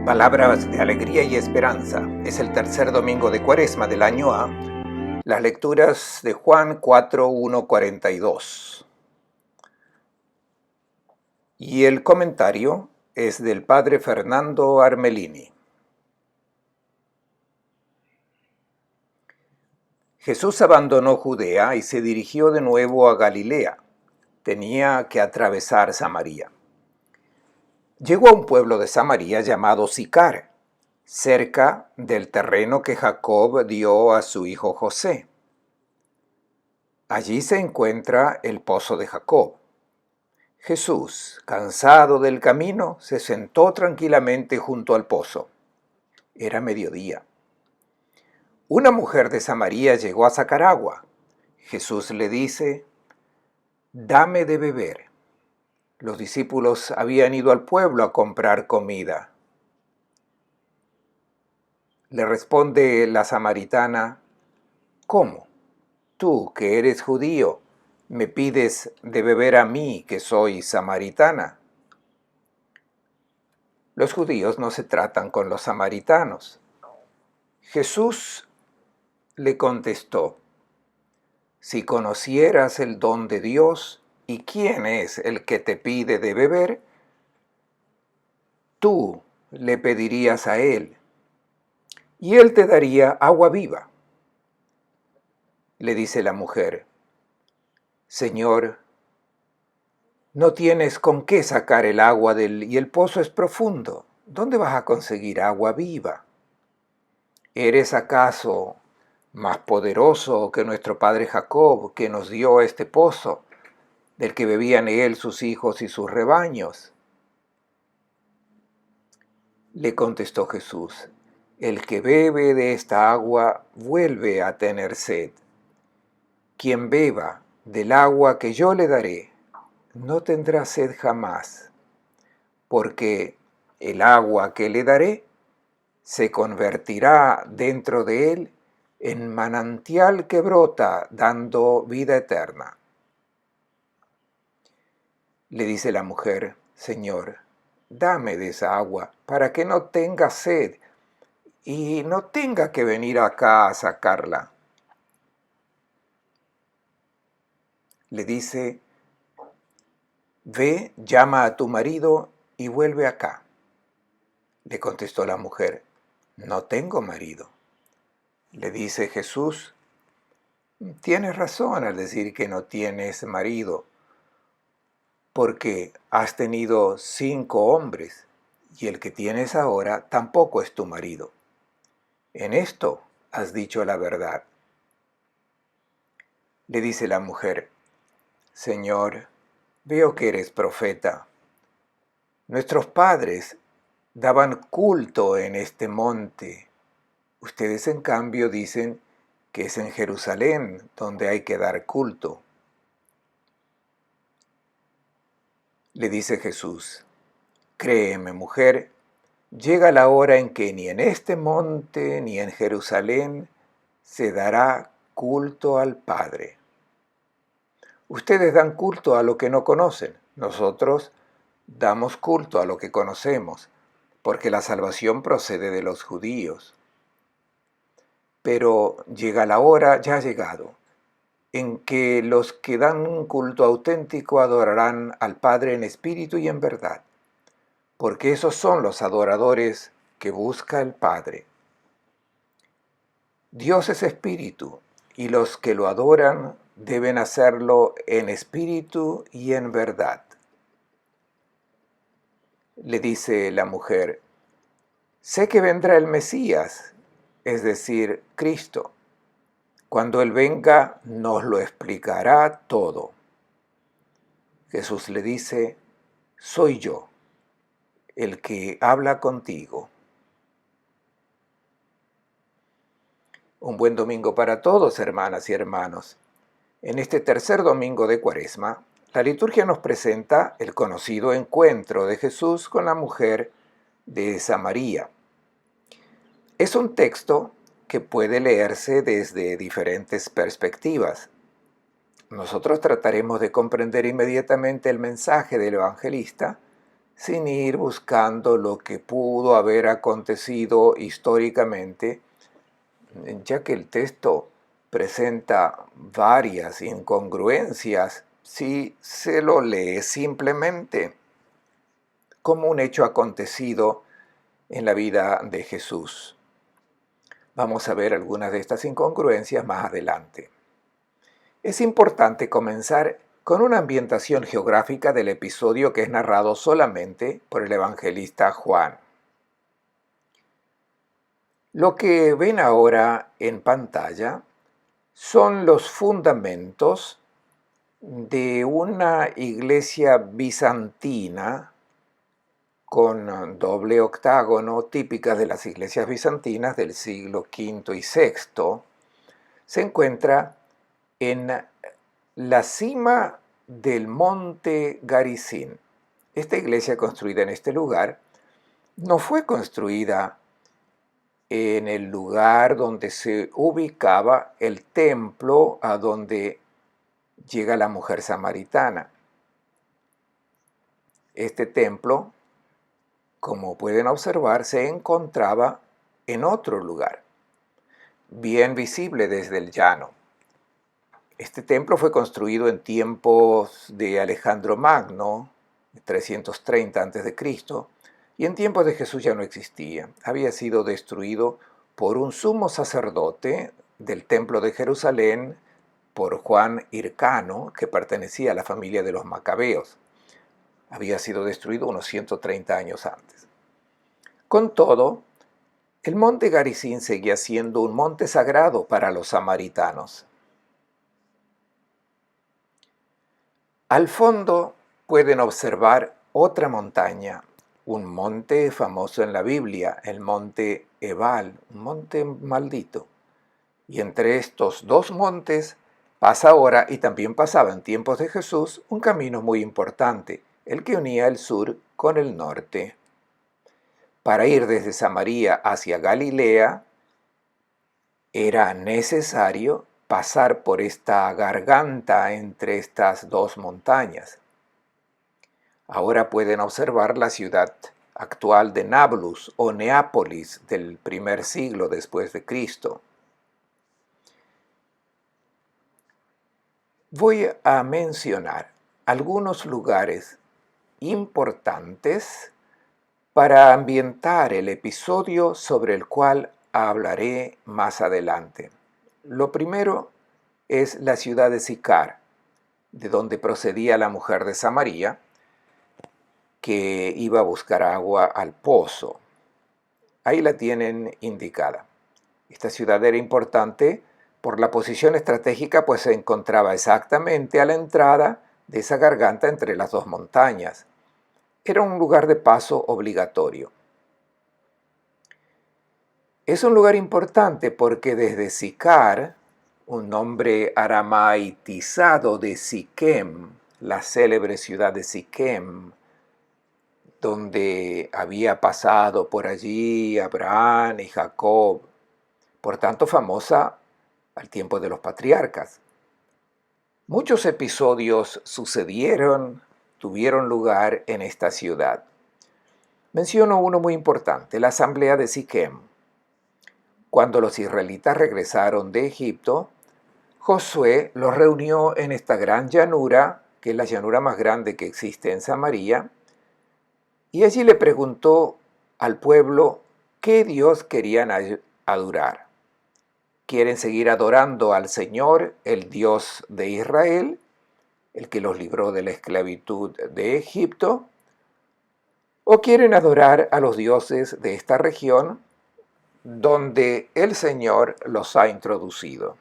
Palabras de alegría y esperanza. Es el tercer domingo de Cuaresma del año A. Las lecturas de Juan 4, 1, 42. Y el comentario es del padre Fernando Armelini. Jesús abandonó Judea y se dirigió de nuevo a Galilea. Tenía que atravesar Samaria. Llegó a un pueblo de Samaria llamado Sicar, cerca del terreno que Jacob dio a su hijo José. Allí se encuentra el pozo de Jacob. Jesús, cansado del camino, se sentó tranquilamente junto al pozo. Era mediodía. Una mujer de Samaria llegó a sacar agua. Jesús le dice: «Dame de beber». Los discípulos habían ido al pueblo a comprar comida. Le responde la samaritana: «¿Cómo? Tú, que eres judío, ¿me pides de beber a mí, que soy samaritana?». Los judíos no se tratan con los samaritanos. Jesús le contestó: «Si conocieras el don de Dios y quién es el que te pide de beber, tú le pedirías a él, y él te daría agua viva». Le dice la mujer: «Señor, no tienes con qué sacar el agua y el pozo es profundo. ¿Dónde vas a conseguir agua viva? ¿Eres acaso más poderoso que nuestro padre Jacob, que nos dio este pozo, del que bebían él, sus hijos y sus rebaños?». Le contestó Jesús: «El que bebe de esta agua vuelve a tener sed. Quien beba del agua que yo le daré, no tendrá sed jamás, porque el agua que le daré se convertirá dentro de él en manantial que brota dando vida eterna». Le dice la mujer: «Señor, dame de esa agua para que no tenga sed y no tenga que venir acá a sacarla». Le dice: «Ve, llama a tu marido y vuelve acá». Le contestó la mujer: «No tengo marido». Le dice Jesús: «Tienes razón al decir que no tienes marido, porque has tenido 5 hombres, y el que tienes ahora tampoco es tu marido. En esto has dicho la verdad». Le dice la mujer: «Señor, veo que eres profeta. Nuestros padres daban culto en este monte. Ustedes, en cambio, dicen que es en Jerusalén donde hay que dar culto». Le dice Jesús: «Créeme, mujer, llega la hora en que ni en este monte ni en Jerusalén se dará culto al Padre. Ustedes dan culto a lo que no conocen. Nosotros damos culto a lo que conocemos, porque la salvación procede de los judíos. Pero llega la hora, ya ha llegado, en que los que dan un culto auténtico adorarán al Padre en espíritu y en verdad, porque esos son los adoradores que busca el Padre. Dios es espíritu, y los que lo adoran deben hacerlo en espíritu y en verdad». Le dice la mujer: «Sé que vendrá el Mesías, es decir, Cristo. Cuando Él venga, nos lo explicará todo». Jesús le dice: «Soy yo, el que habla contigo». Un buen domingo para todos, hermanas y hermanos. En este tercer domingo de Cuaresma, la liturgia nos presenta el conocido encuentro de Jesús con la mujer de Samaria. Es un texto que puede leerse desde diferentes perspectivas. Nosotros trataremos de comprender inmediatamente el mensaje del evangelista sin ir buscando lo que pudo haber acontecido históricamente, ya que el texto presenta varias incongruencias si se lo lee simplemente como un hecho acontecido en la vida de Jesús. Vamos a ver algunas de estas incongruencias más adelante. Es importante comenzar con una ambientación geográfica del episodio que es narrado solamente por el evangelista Juan. Lo que ven ahora en pantalla son los fundamentos de una iglesia bizantina con doble octágono, típica de las iglesias bizantinas del siglo V y VI. Se encuentra en la cima del monte Garizim. Esta iglesia construida en este lugar no fue construida en el lugar donde se ubicaba el templo a donde llega la mujer samaritana. Este templo, como pueden observar, se encontraba en otro lugar, bien visible desde el llano. Este templo fue construido en tiempos de Alejandro Magno, 330 a.C., y en tiempos de Jesús ya no existía. Había sido destruido por un sumo sacerdote del templo de Jerusalén, por Juan Hircano, que pertenecía a la familia de los Macabeos. Había sido destruido unos 130 años antes. Con todo, el monte Garizim seguía siendo un monte sagrado para los samaritanos. Al fondo pueden observar otra montaña, un monte famoso en la Biblia, el monte Ebal, un monte maldito. Y entre estos dos montes pasa ahora, y también pasaba en tiempos de Jesús, un camino muy importante, el que unía el sur con el norte. Para ir desde Samaria hacia Galilea, era necesario pasar por esta garganta entre estas dos montañas. Ahora pueden observar la ciudad actual de Nablus o Neápolis del primer siglo después de Cristo. Voy a mencionar algunos lugares importantes para ambientar el episodio sobre el cual hablaré más adelante. Lo primero es la ciudad de Sicar, de donde procedía la mujer de Samaria, que iba a buscar agua al pozo. Ahí la tienen indicada. Esta ciudad era importante por la posición estratégica, pues se encontraba exactamente a la entrada de esa garganta entre las dos montañas. Era un lugar de paso obligatorio. Es un lugar importante porque desde Sicar, un nombre aramaitizado de Siquem, la célebre ciudad de Siquem, donde había pasado por allí Abraham y Jacob, por tanto famosa al tiempo de los patriarcas. Muchos episodios tuvieron lugar en esta ciudad. Menciono uno muy importante, la asamblea de Siquem. Cuando los israelitas regresaron de Egipto, Josué los reunió en esta gran llanura, que es la llanura más grande que existe en Samaria, y allí le preguntó al pueblo qué Dios querían adorar. ¿Quieren seguir adorando al Señor, el Dios de Israel, el que los libró de la esclavitud de Egipto? ¿O quieren adorar a los dioses de esta región donde el Señor los ha introducido?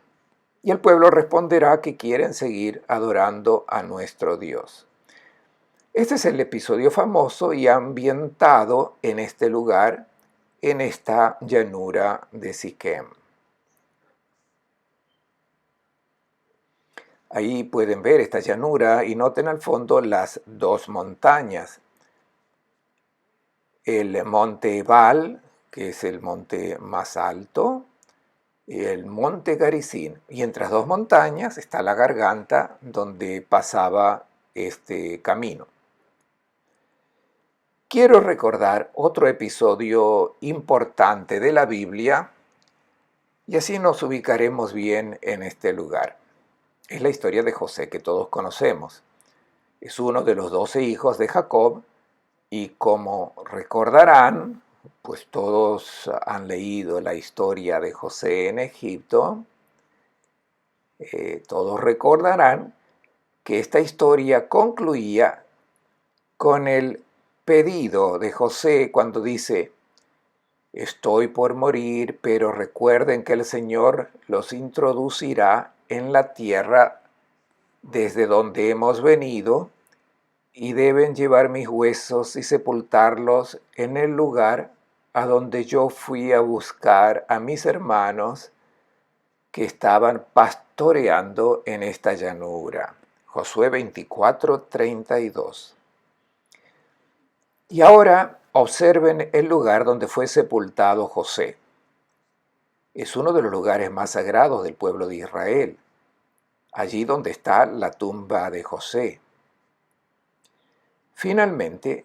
Y el pueblo responderá que quieren seguir adorando a nuestro Dios. Este es el episodio famoso y ambientado en este lugar, en esta llanura de Siquem. Ahí pueden ver esta llanura y noten al fondo las dos montañas. El monte Ebal, que es el monte más alto, y el monte Garizim. Y entre las dos montañas está la garganta donde pasaba este camino. quiero recordar otro episodio importante de la Biblia y así nos ubicaremos bien en este lugar. Es la historia de José que todos conocemos. Es uno de los 12 hijos de Jacob y como recordarán, pues todos han leído la historia de José en Egipto, todos recordarán que esta historia concluía con el pedido de José cuando dice: estoy por morir, pero recuerden que el Señor los introducirá en la tierra desde donde hemos venido y deben llevar mis huesos y sepultarlos en el lugar a donde yo fui a buscar a mis hermanos que estaban pastoreando en esta llanura. Josué 24:32. Y ahora observen el lugar donde fue sepultado José. Es uno de los lugares más sagrados del pueblo de Israel, allí donde está la tumba de José. Finalmente,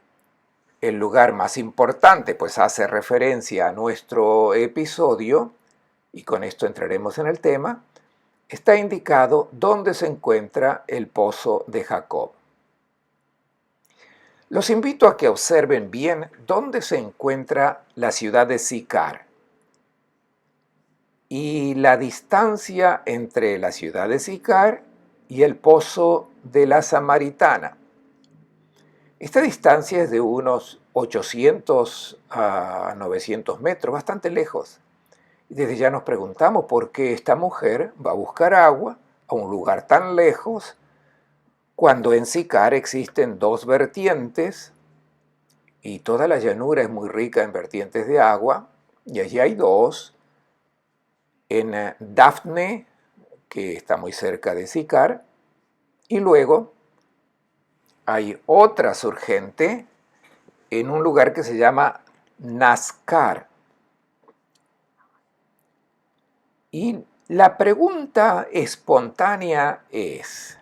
el lugar más importante, pues hace referencia a nuestro episodio, y con esto entraremos en el tema, está indicado dónde se encuentra el pozo de Jacob. Los invito a que observen bien dónde se encuentra la ciudad de Sicar y la distancia entre la ciudad de Sicar y el pozo de la Samaritana. Esta distancia es de unos 800 a 900 metros, bastante lejos. Y desde ya nos preguntamos por qué esta mujer va a buscar agua a un lugar tan lejos cuando en Sicar existen dos vertientes y toda la llanura es muy rica en vertientes de agua, y allí hay dos, en Dafne, que está muy cerca de Sicar, y luego hay otra surgente en un lugar que se llama Nazcar. Y la pregunta espontánea es: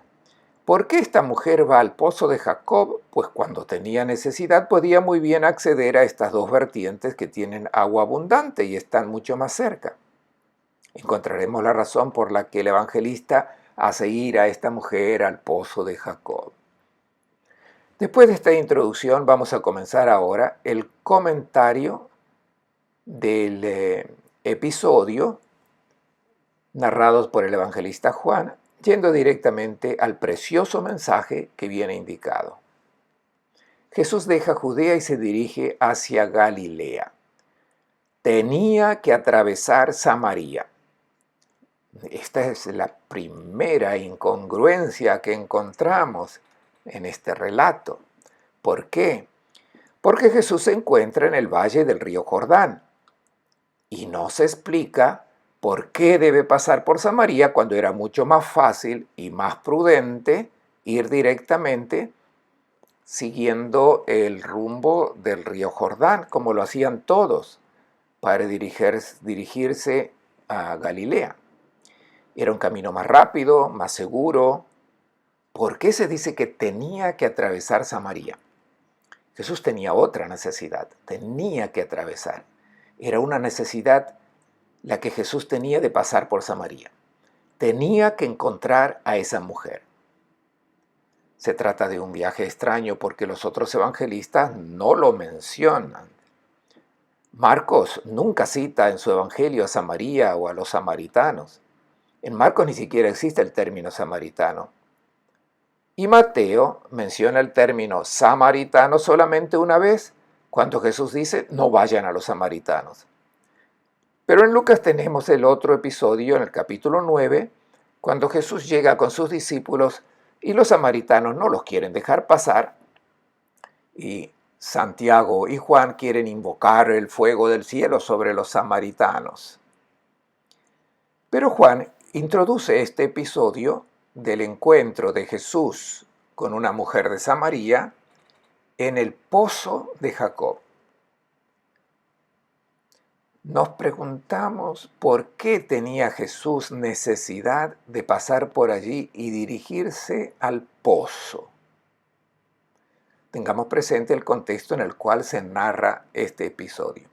¿por qué esta mujer va al pozo de Jacob? Pues cuando tenía necesidad podía muy bien acceder a estas dos vertientes que tienen agua abundante y están mucho más cerca. Encontraremos la razón por la que el evangelista hace ir a esta mujer al pozo de Jacob. Después de esta introducción vamos a comenzar ahora el comentario del episodio narrados por el evangelista Juan, yendo directamente al precioso mensaje que viene indicado. Jesús deja Judea y se dirige hacia Galilea. Tenía que atravesar Samaria. Esta es la primera incongruencia que encontramos en este relato. ¿Por qué? Porque Jesús se encuentra en el valle del río Jordán y no se explica por qué debe pasar por Samaria cuando era mucho más fácil y más prudente ir directamente siguiendo el rumbo del río Jordán, como lo hacían todos para dirigirse a Galilea. Era un camino más rápido, más seguro. ¿Por qué se dice que tenía que atravesar Samaria? Jesús tenía otra necesidad, tenía que atravesar. Era una necesidad la que Jesús tenía de pasar por Samaria. Tenía que encontrar a esa mujer. Se trata de un viaje extraño porque los otros evangelistas no lo mencionan. Marcos nunca cita en su evangelio a Samaria o a los samaritanos. En Marcos ni siquiera existe el término samaritano. Y Mateo menciona el término samaritano solamente una vez, cuando Jesús dice: no vayan a los samaritanos. Pero en Lucas tenemos el otro episodio en el capítulo 9, cuando Jesús llega con sus discípulos y los samaritanos no los quieren dejar pasar, y Santiago y Juan quieren invocar el fuego del cielo sobre los samaritanos. Pero Juan introduce este episodio del encuentro de Jesús con una mujer de Samaria en el pozo de Jacob. Nos preguntamos por qué tenía Jesús necesidad de pasar por allí y dirigirse al pozo. Tengamos presente el contexto en el cual se narra este episodio.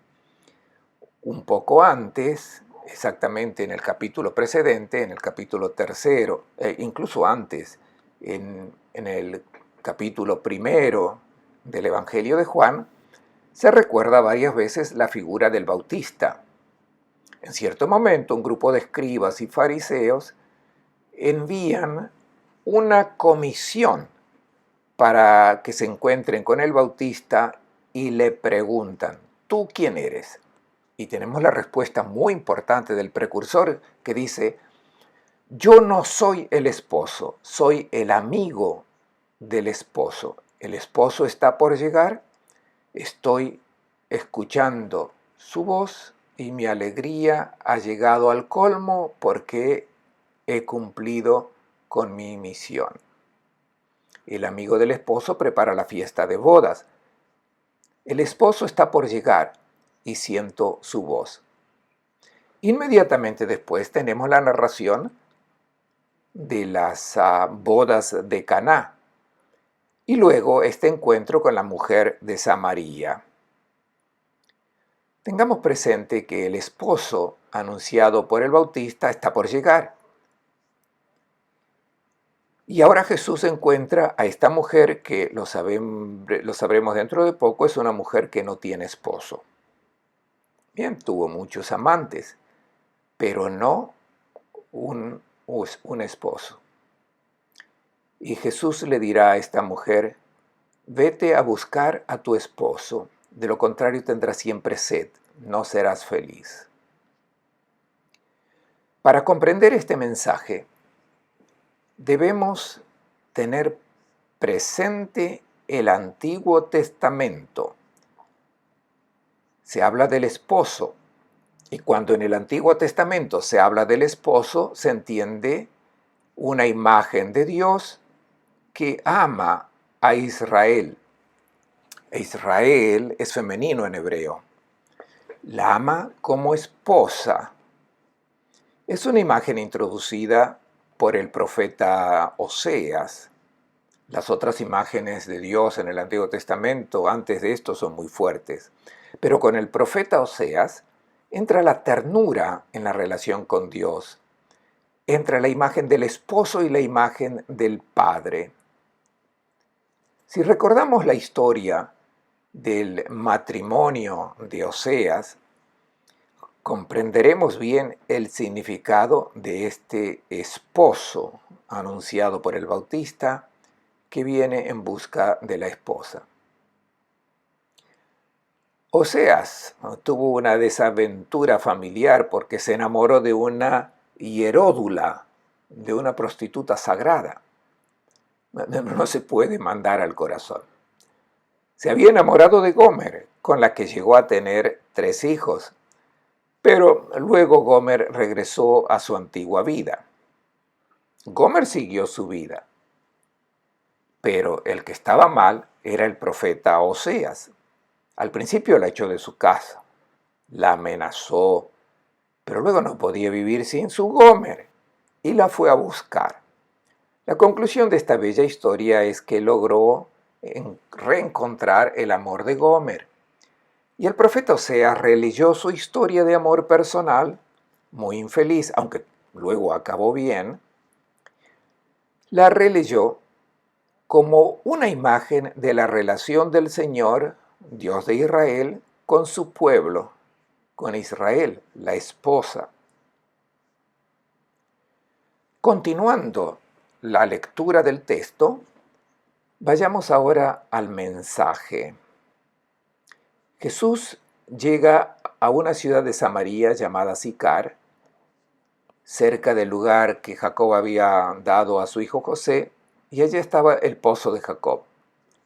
Un poco antes, exactamente en el capítulo precedente, en el capítulo tercero, incluso antes, en el capítulo primero del Evangelio de Juan, se recuerda varias veces la figura del Bautista. En cierto momento, un grupo de escribas y fariseos envían una comisión para que se encuentren con el Bautista y le preguntan, ¿tú quién eres? Y tenemos la respuesta muy importante del precursor que dice, yo no soy el esposo, soy el amigo del esposo. El esposo está por llegar, estoy escuchando su voz y mi alegría ha llegado al colmo porque he cumplido con mi misión. El amigo del esposo prepara la fiesta de bodas. El esposo está por llegar y siento su voz. Inmediatamente después tenemos la narración de las bodas de Caná y luego este encuentro con la mujer de Samaria. Tengamos presente que el esposo anunciado por el Bautista está por llegar. Y ahora Jesús encuentra a esta mujer que, lo sabremos dentro de poco, es una mujer que no tiene esposo. Bien, tuvo muchos amantes, pero no un esposo. Y Jesús le dirá a esta mujer, vete a buscar a tu esposo, de lo contrario tendrás siempre sed, no serás feliz. Para comprender este mensaje, debemos tener presente el Antiguo Testamento. Se habla del esposo, y cuando en el Antiguo Testamento se habla del esposo, se entiende una imagen de Dios que ama a Israel. Israel es femenino en hebreo. La ama como esposa. Es una imagen introducida por el profeta Oseas. Las otras imágenes de Dios en el Antiguo Testamento antes de esto son muy fuertes. Pero con el profeta Oseas entra la ternura en la relación con Dios. Entra la imagen del esposo y la imagen del padre. Si recordamos la historia del matrimonio de Oseas, comprenderemos bien el significado de este esposo anunciado por el Bautista que viene en busca de la esposa. Oseas tuvo una desaventura familiar porque se enamoró de una hieródula, de una prostituta sagrada. No se puede mandar al corazón. Se había enamorado de Gomer, con la que llegó a tener 3 hijos, pero luego Gomer regresó a su antigua vida. Gomer siguió su vida, pero el que estaba mal era el profeta Oseas. Al principio la echó de su casa, la amenazó, pero luego no podía vivir sin su Gomer y la fue a buscar. La conclusión de esta bella historia es que logró reencontrar el amor de Gomer. Y el profeta Oseas releyó su historia de amor personal, muy infeliz, aunque luego acabó bien, la releyó como una imagen de la relación del Señor, Dios de Israel, con su pueblo, con Israel, la esposa. Continuando la lectura del texto, vayamos ahora al mensaje. Jesús llega a una ciudad de Samaria llamada Sicar, cerca del lugar que Jacob había dado a su hijo José, y allí estaba el pozo de Jacob.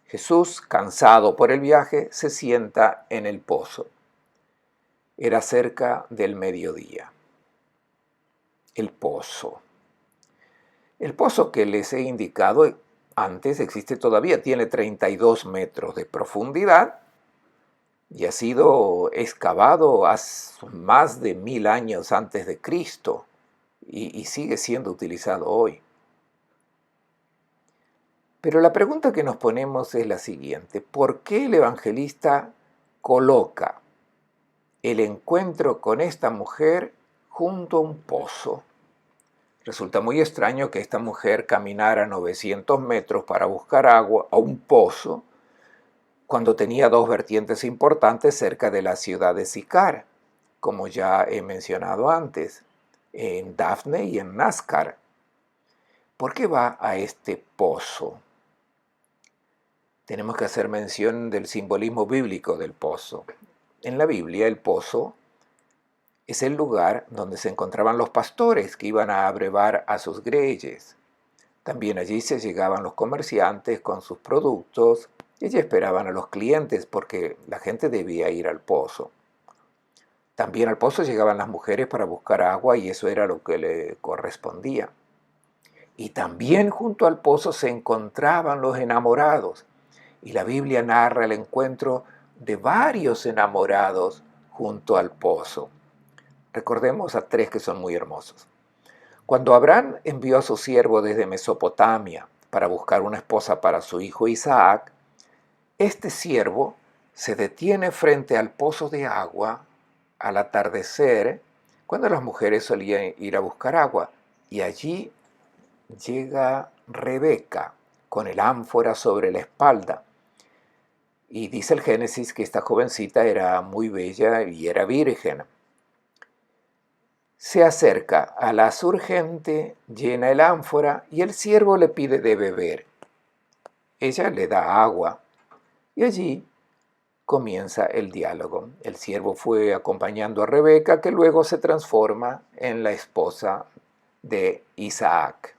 Jesús, cansado por el viaje, se sienta en el pozo. Era cerca del mediodía. El pozo. El pozo que les he indicado antes existe todavía, tiene 32 metros de profundidad y ha sido excavado hace más de 1000 años antes de Cristo y sigue siendo utilizado hoy. Pero la pregunta que nos ponemos es la siguiente: ¿por qué el evangelista coloca el encuentro con esta mujer junto a un pozo? Resulta muy extraño que esta mujer caminara 900 metros para buscar agua a un pozo cuando tenía dos vertientes importantes cerca de la ciudad de Sicar, como ya he mencionado antes, en Dafne y en Nazcar. ¿Por qué va a este pozo? Tenemos que hacer mención del simbolismo bíblico del pozo. En la Biblia, el pozo es el lugar donde se encontraban los pastores que iban a abrevar a sus greyes. También allí se llegaban los comerciantes con sus productos y allí esperaban a los clientes porque la gente debía ir al pozo. También al pozo llegaban las mujeres para buscar agua y eso era lo que le correspondía. Y también junto al pozo se encontraban los enamorados. Y la Biblia narra el encuentro de varios enamorados junto al pozo. Recordemos a tres que son muy hermosos. Cuando Abraham envió a su siervo desde Mesopotamia para buscar una esposa para su hijo Isaac, este siervo se detiene frente al pozo de agua al atardecer, cuando las mujeres solían ir a buscar agua, y allí llega Rebeca con el ánfora sobre la espalda. Y dice el Génesis que esta jovencita era muy bella y era virgen. Se acerca a la surgente, llena el ánfora y el siervo le pide de beber. Ella le da agua y allí comienza el diálogo. El siervo fue acompañando a Rebeca, que luego se transforma en la esposa de Isaac.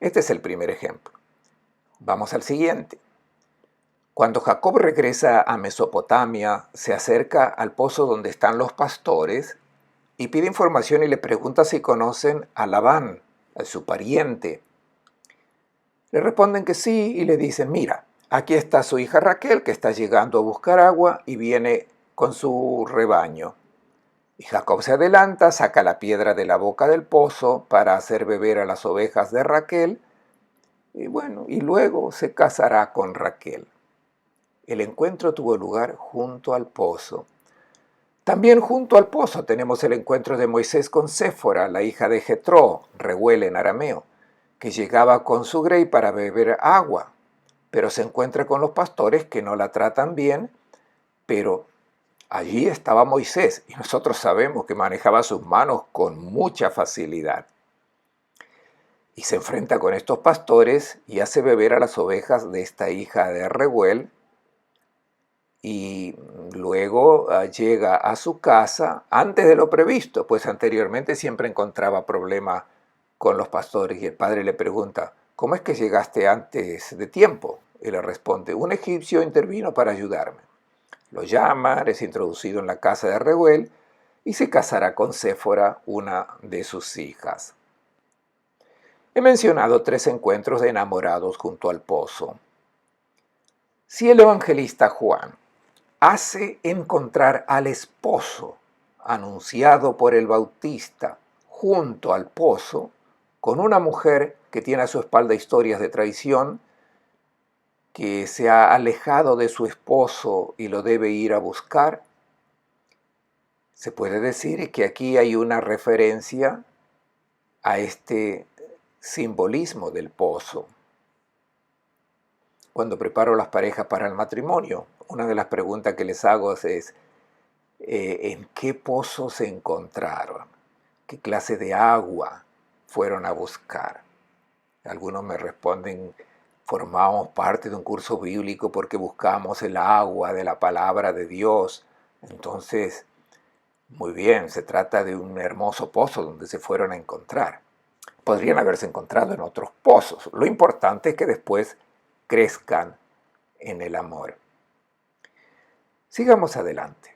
Este es el primer ejemplo. Vamos al siguiente. Cuando Jacob regresa a Mesopotamia, se acerca al pozo donde están los pastores y pide información y le pregunta si conocen a Labán, a su pariente. Le responden que sí y le dicen: mira, aquí está su hija Raquel, que está llegando a buscar agua y viene con su rebaño. Y Jacob se adelanta, saca la piedra de la boca del pozo para hacer beber a las ovejas de Raquel y luego se casará con Raquel. El encuentro tuvo lugar junto al pozo. También junto al pozo tenemos el encuentro de Moisés con Séfora, la hija de Jetró, Reuel en arameo, que llegaba con su grey para beber agua, pero se encuentra con los pastores que no la tratan bien, pero allí estaba Moisés y nosotros sabemos que manejaba sus manos con mucha facilidad. Y se enfrenta con estos pastores y hace beber a las ovejas de esta hija de Reuel, y luego llega a su casa antes de lo previsto, pues anteriormente siempre encontraba problemas con los pastores y el padre le pregunta: ¿cómo es que llegaste antes de tiempo? Y le responde: un egipcio intervino para ayudarme. Lo llama, es introducido en la casa de Reuel y se casará con Séfora, una de sus hijas. He mencionado tres encuentros de enamorados junto al pozo. Si el evangelista Juan hace encontrar al esposo anunciado por el Bautista junto al pozo con una mujer que tiene a su espalda historias de traición, que se ha alejado de su esposo y lo debe ir a buscar. Se puede decir que aquí hay una referencia a este simbolismo del pozo. Cuando preparo las parejas para el matrimonio, una de las preguntas que les hago es ¿en qué pozo se encontraron? ¿Qué clase de agua fueron a buscar? Algunos me responden: formamos parte de un curso bíblico porque buscamos el agua de la palabra de Dios. Entonces, muy bien, se trata de un hermoso pozo donde se fueron a encontrar. Podrían haberse encontrado en otros pozos. Lo importante es que después crezcan en el amor. Sigamos adelante.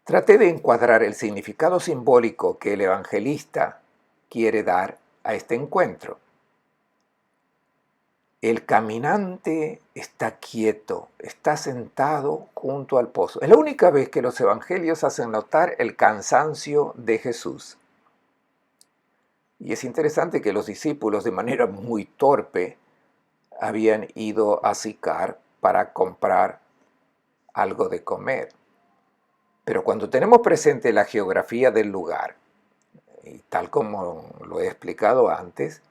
Traté de encuadrar el significado simbólico que el evangelista quiere dar a este encuentro. El caminante está quieto, está sentado junto al pozo. Es la única vez que los evangelios hacen notar el cansancio de Jesús. Y es interesante que los discípulos, de manera muy torpe, habían ido a Sicar para comprar algo de comer. Pero cuando tenemos presente la geografía del lugar, y tal como lo he explicado antes,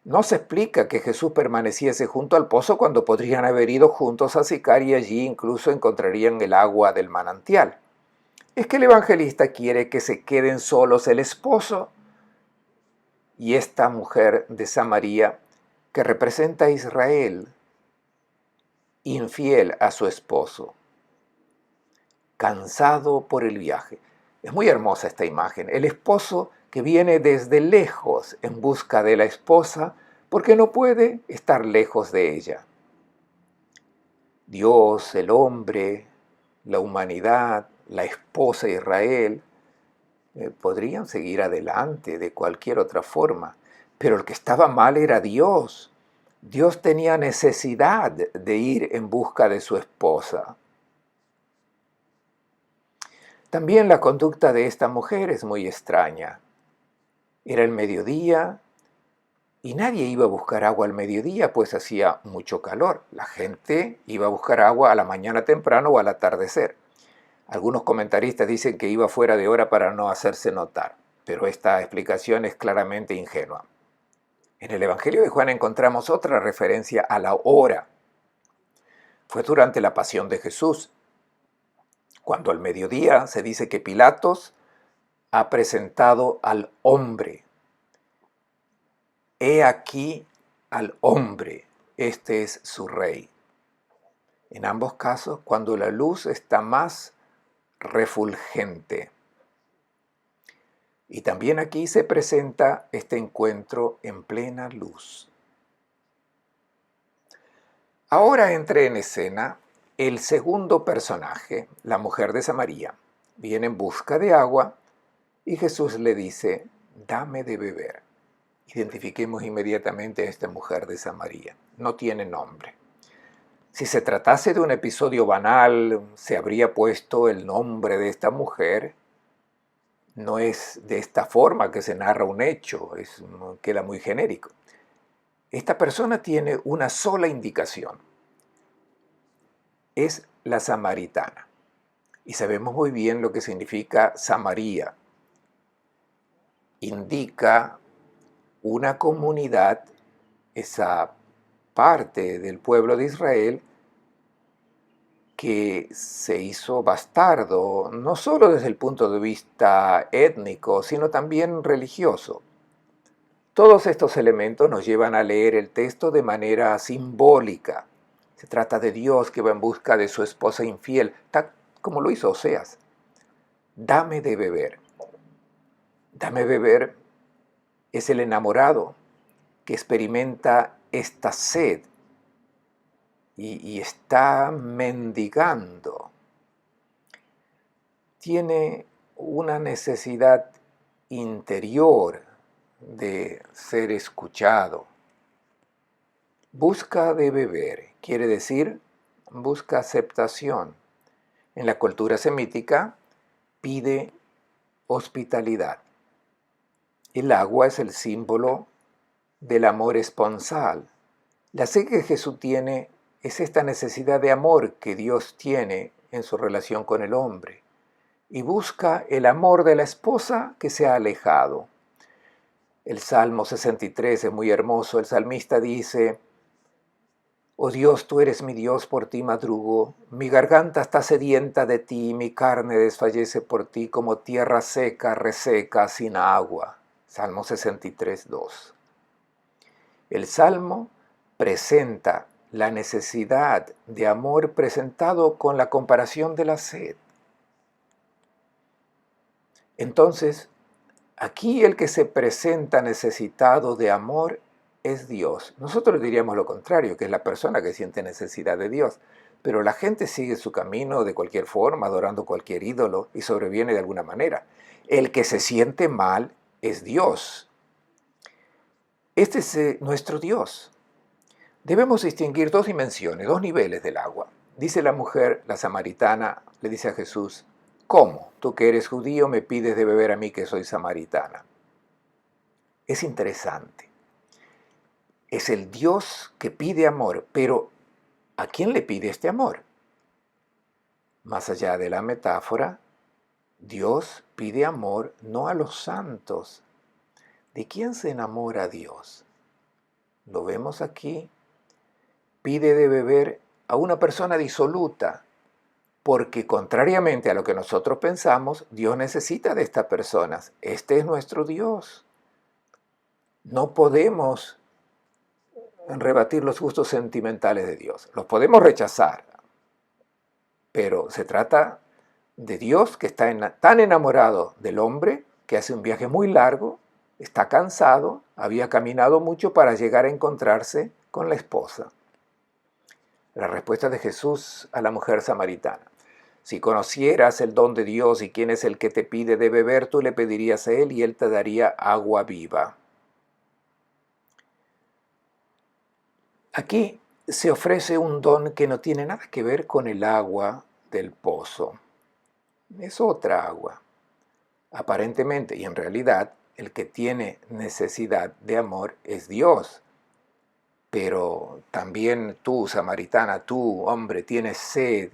no se explica que Jesús permaneciese junto al pozo cuando podrían haber ido juntos a Sicar y allí incluso encontrarían el agua del manantial. Es que el evangelista quiere que se queden solos el esposo y esta mujer de Samaria, que representa a Israel, infiel a su esposo, cansado por el viaje. Es muy hermosa esta imagen. El esposo que viene desde lejos en busca de la esposa porque no puede estar lejos de ella. Dios, el hombre, la humanidad, la esposa Israel, podrían seguir adelante de cualquier otra forma, pero el que estaba mal era Dios. Dios tenía necesidad de ir en busca de su esposa. También la conducta de esta mujer es muy extraña. Era el mediodía y nadie iba a buscar agua al mediodía, pues hacía mucho calor. La gente iba a buscar agua a la mañana temprano o al atardecer. Algunos comentaristas dicen que iba fuera de hora para no hacerse notar, pero esta explicación es claramente ingenua. En el Evangelio de Juan encontramos otra referencia a la hora. Fue durante la pasión de Jesús, cuando al mediodía se dice que Pilatos ha presentado al hombre. He aquí al hombre, este es su rey. En ambos casos, cuando la luz está más refulgente. Y también aquí se presenta este encuentro en plena luz. Ahora entra en escena el segundo personaje, la mujer de Samaria. Viene en busca de agua y Jesús le dice, dame de beber. Identifiquemos inmediatamente a esta mujer de Samaria. No tiene nombre. Si se tratase de un episodio banal, se habría puesto el nombre de esta mujer. No es de esta forma que se narra un hecho, queda muy genérico. Esta persona tiene una sola indicación. Es la samaritana. Y sabemos muy bien lo que significa Samaria. Indica una comunidad, esa parte del pueblo de Israel que se hizo bastardo, no solo desde el punto de vista étnico, sino también religioso. Todos estos elementos nos llevan a leer el texto de manera simbólica. Se trata de Dios que va en busca de su esposa infiel, tal como lo hizo Oseas. Dame de beber. Dame beber es el enamorado que experimenta esta sed y está mendigando. Tiene una necesidad interior de ser escuchado. Busca de beber, quiere decir, busca aceptación. En la cultura semítica pide hospitalidad. El agua es el símbolo del amor esponsal. La sed que Jesús tiene es esta necesidad de amor que Dios tiene en su relación con el hombre y busca el amor de la esposa que se ha alejado. El Salmo 63 es muy hermoso. El salmista dice, oh Dios, tú eres mi Dios, por ti madrugo, mi garganta está sedienta de ti, mi carne desfallece por ti como tierra seca, reseca, sin agua. Salmo 63, 2. El Salmo presenta la necesidad de amor presentado con la comparación de la sed. Entonces, aquí el que se presenta necesitado de amor es Dios. Nosotros diríamos lo contrario, que es la persona que siente necesidad de Dios. Pero la gente sigue su camino de cualquier forma, adorando cualquier ídolo y sobreviene de alguna manera. El que se siente mal es Dios. Este es nuestro Dios. Debemos distinguir dos dimensiones, dos niveles del agua. Dice la mujer, la samaritana, le dice a Jesús, ¿cómo? Tú que eres judío me pides de beber a mí que soy samaritana. Es interesante. es el Dios que pide amor, pero ¿a quién le pide este amor? Más allá de la metáfora, Dios pide amor no a los santos. ¿De quién se enamora Dios? Lo vemos aquí. Pide de beber a una persona disoluta, porque contrariamente a lo que nosotros pensamos, Dios necesita de estas personas. Este es nuestro Dios. No podemos rebatir los gustos sentimentales de Dios. Los podemos rechazar, pero se trata de Dios que está tan enamorado del hombre que hace un viaje muy largo, está cansado, había caminado mucho para llegar a encontrarse con la esposa. La respuesta de Jesús a la mujer samaritana. Si conocieras el don de Dios y quién es el que te pide de beber, tú le pedirías a él y él te daría agua viva. Aquí se ofrece un don que no tiene nada que ver con el agua del pozo. Es otra agua. Aparentemente y en realidad, el que tiene necesidad de amor es Dios. Pero también tú, samaritana, tú, hombre, tienes sed.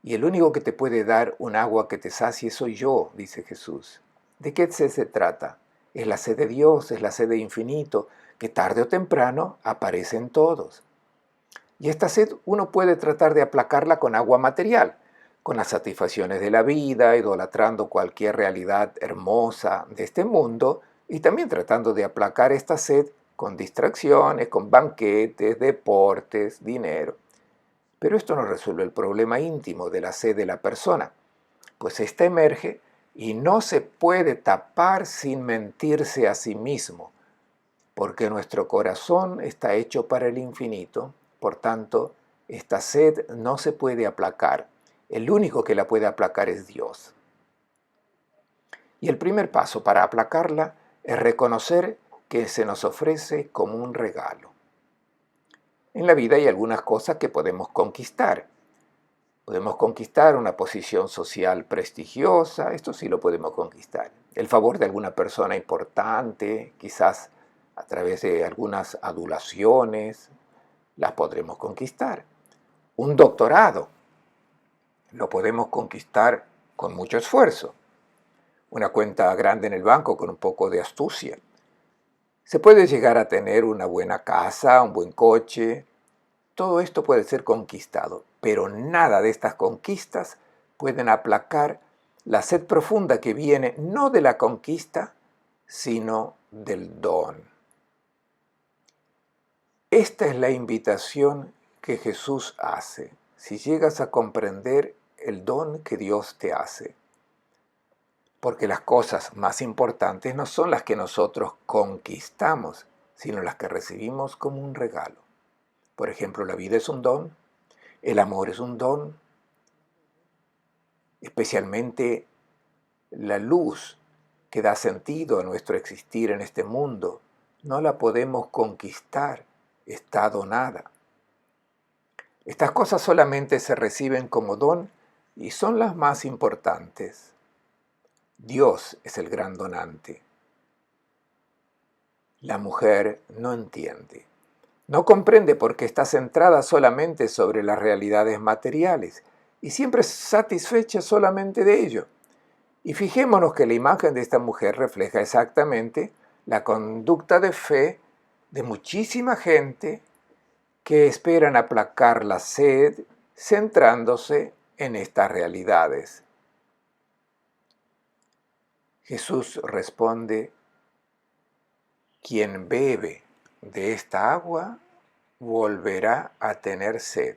Y el único que te puede dar un agua que te sacie soy yo, dice Jesús. ¿De qué sed se trata? Es la sed de Dios, es la sed de infinito, que tarde o temprano aparece en todos. Y esta sed uno puede tratar de aplacarla con agua material, con las satisfacciones de la vida, idolatrando cualquier realidad hermosa de este mundo y también tratando de aplacar esta sed con distracciones, con banquetes, deportes, dinero. Pero esto no resuelve el problema íntimo de la sed de la persona, pues ésta emerge y no se puede tapar sin mentirse a sí mismo, porque nuestro corazón está hecho para el infinito, por tanto, esta sed no se puede aplacar. El único que la puede aplacar es Dios. Y el primer paso para aplacarla es reconocer que se nos ofrece como un regalo. En la vida hay algunas cosas que podemos conquistar. Podemos conquistar una posición social prestigiosa, esto sí lo podemos conquistar. El favor de alguna persona importante, quizás a través de algunas adulaciones, las podremos conquistar. Un doctorado lo podemos conquistar con mucho esfuerzo. Una cuenta grande en el banco con un poco de astucia. Se puede llegar a tener una buena casa, un buen coche. Todo esto puede ser conquistado, pero nada de estas conquistas pueden aplacar la sed profunda que viene no de la conquista, sino del don. Esta es la invitación que Jesús hace, si llegas a comprender el don que Dios te hace. Porque las cosas más importantes no son las que nosotros conquistamos, sino las que recibimos como un regalo. Por ejemplo, la vida es un don, el amor es un don, especialmente la luz que da sentido a nuestro existir en este mundo. No la podemos conquistar, está donada. Estas cosas solamente se reciben como don y son las más importantes. Dios es el gran donante. La mujer no entiende. No comprende porque está centrada solamente sobre las realidades materiales y siempre satisfecha solamente de ello. Y fijémonos que la imagen de esta mujer refleja exactamente la conducta de fe de muchísima gente que esperan aplacar la sed centrándose en estas realidades. Jesús responde: quien bebe de esta agua volverá a tener sed.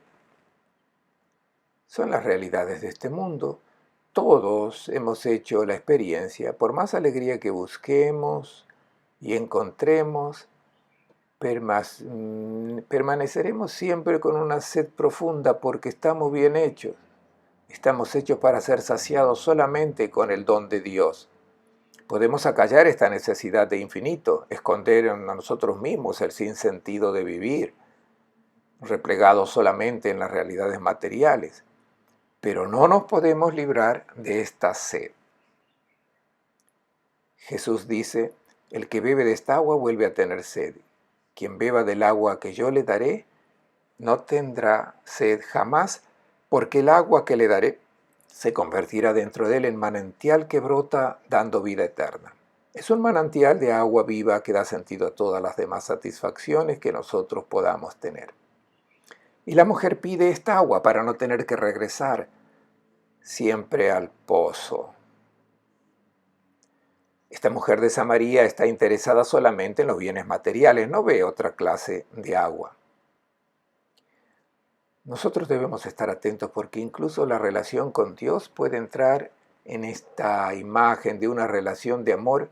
Son las realidades de este mundo. Todos hemos hecho la experiencia, por más alegría que busquemos y encontremos, permaneceremos siempre con una sed profunda porque estamos bien hechos. Estamos hechos para ser saciados solamente con el don de Dios. Podemos acallar esta necesidad de infinito, esconder en nosotros mismos el sinsentido de vivir, replegados solamente en las realidades materiales, pero no nos podemos librar de esta sed. Jesús dice: el que bebe de esta agua vuelve a tener sed. quien beba del agua que yo le daré, no tendrá sed jamás, porque el agua que le daré se convertirá dentro de él en manantial que brota dando vida eterna. Es un manantial de agua viva que da sentido a todas las demás satisfacciones que nosotros podamos tener. Y la mujer pide esta agua para no tener que regresar siempre al pozo. Esta mujer de Samaria está interesada solamente en los bienes materiales, no ve otra clase de agua. Nosotros debemos estar atentos porque incluso la relación con Dios puede entrar en esta imagen de una relación de amor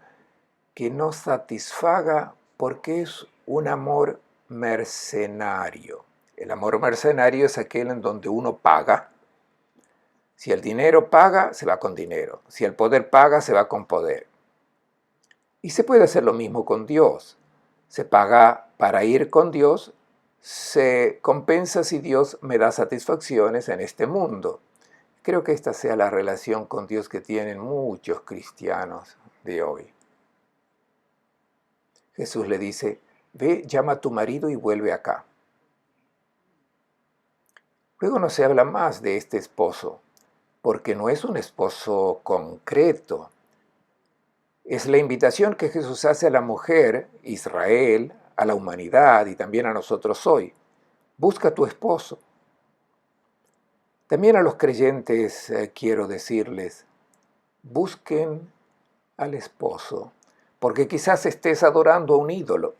que no satisfaga porque es un amor mercenario. El amor mercenario es aquel en donde uno paga. Si el dinero paga, se va con dinero. Si el poder paga, se va con poder. Y se puede hacer lo mismo con Dios. Se paga para ir con Dios, se compensa si Dios me da satisfacciones en este mundo. Creo que esta sea la relación con Dios que tienen muchos cristianos de hoy. Jesús le dice, ve, llama a tu marido y vuelve acá. Luego no se habla más de este esposo, porque no es un esposo concreto. Es la invitación que Jesús hace a la mujer, Israel, a la humanidad y también a nosotros hoy. Busca a tu esposo. También a los creyentes quiero decirles, busquen al esposo, porque quizás estés adorando a un ídolo.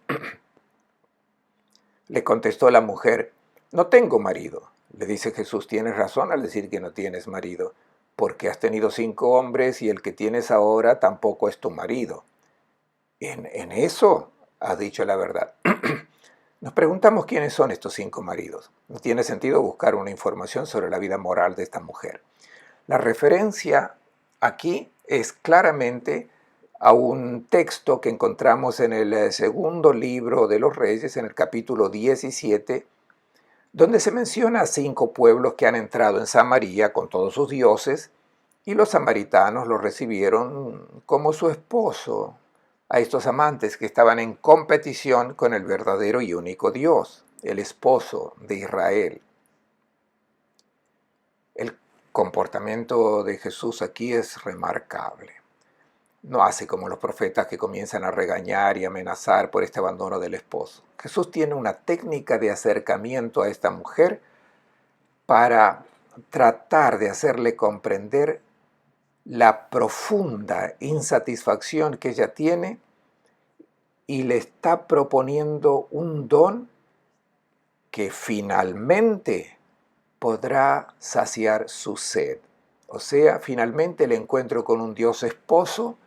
Le contestó la mujer, no tengo marido. Le dice Jesús, tienes razón al decir que no tienes marido, porque has tenido 5 hombres y el que tienes ahora tampoco es tu marido. En eso has dicho la verdad. Nos preguntamos quiénes son estos 5 maridos. No tiene sentido buscar una información sobre la vida moral de esta mujer. La referencia aquí es claramente a un texto que encontramos en el segundo libro de los Reyes, en el capítulo 17, donde se menciona a 5 pueblos que han entrado en Samaria con todos sus dioses, y los samaritanos los recibieron como su esposo, a estos amantes que estaban en competición con el verdadero y único Dios, el esposo de Israel. El comportamiento de Jesús aquí es remarcable. No hace como los profetas que comienzan a regañar y amenazar por este abandono del esposo. Jesús tiene una técnica de acercamiento a esta mujer para tratar de hacerle comprender la profunda insatisfacción que ella tiene y le está proponiendo un don que finalmente podrá saciar su sed. O sea, finalmente el encuentro con un Dios esposo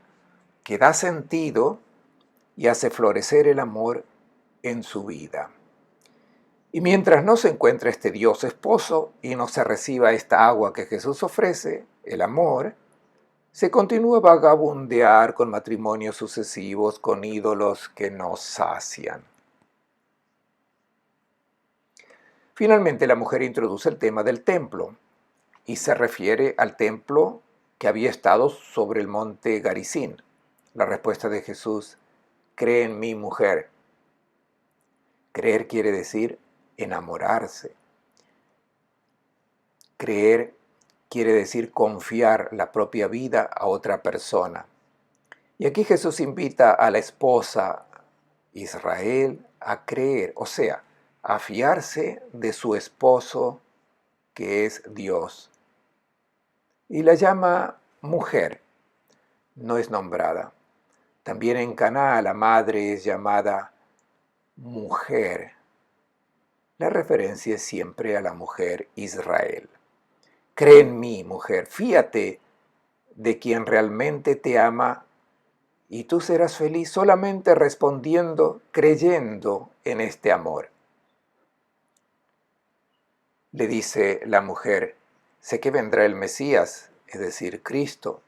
que da sentido y hace florecer el amor en su vida. Y mientras no se encuentra este Dios esposo y no se reciba esta agua que Jesús ofrece, el amor, se continúa a vagabundear con matrimonios sucesivos, con ídolos que no sacian. Finalmente la mujer introduce el tema del templo y se refiere al templo que había estado sobre el monte Garizim. La respuesta de Jesús, cree en mí, mujer. Creer quiere decir enamorarse. Creer quiere decir confiar la propia vida a otra persona. Y aquí Jesús invita a la esposa Israel a creer, o sea, a fiarse de su esposo que es Dios. Y la llama mujer, no es nombrada. También en Caná la madre es llamada mujer. La referencia es siempre a la mujer Israel. Cree en mí, mujer, fíate de quien realmente te ama y tú serás feliz solamente respondiendo, creyendo en este amor. Le dice la mujer, sé que vendrá el Mesías, es decir, Cristo.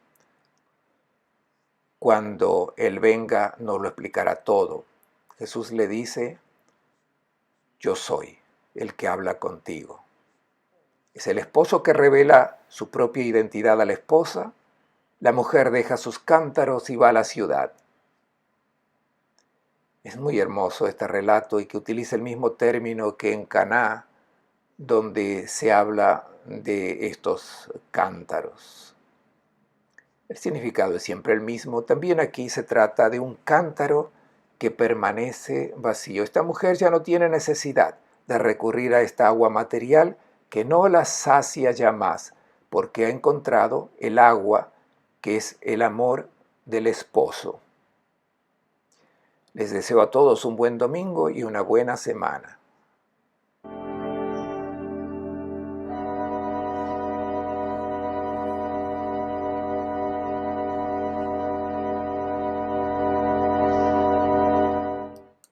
Cuando Él venga nos lo explicará todo. Jesús le dice, yo soy el que habla contigo. Es el esposo que revela su propia identidad a la esposa. La mujer deja sus cántaros y va a la ciudad. Es muy hermoso este relato y que utiliza el mismo término que en Caná, donde se habla de estos cántaros. El significado es siempre el mismo. También aquí se trata de un cántaro que permanece vacío. Esta mujer ya no tiene necesidad de recurrir a esta agua material que no la sacia ya más, porque ha encontrado el agua que es el amor del esposo. Les deseo a todos un buen domingo y una buena semana.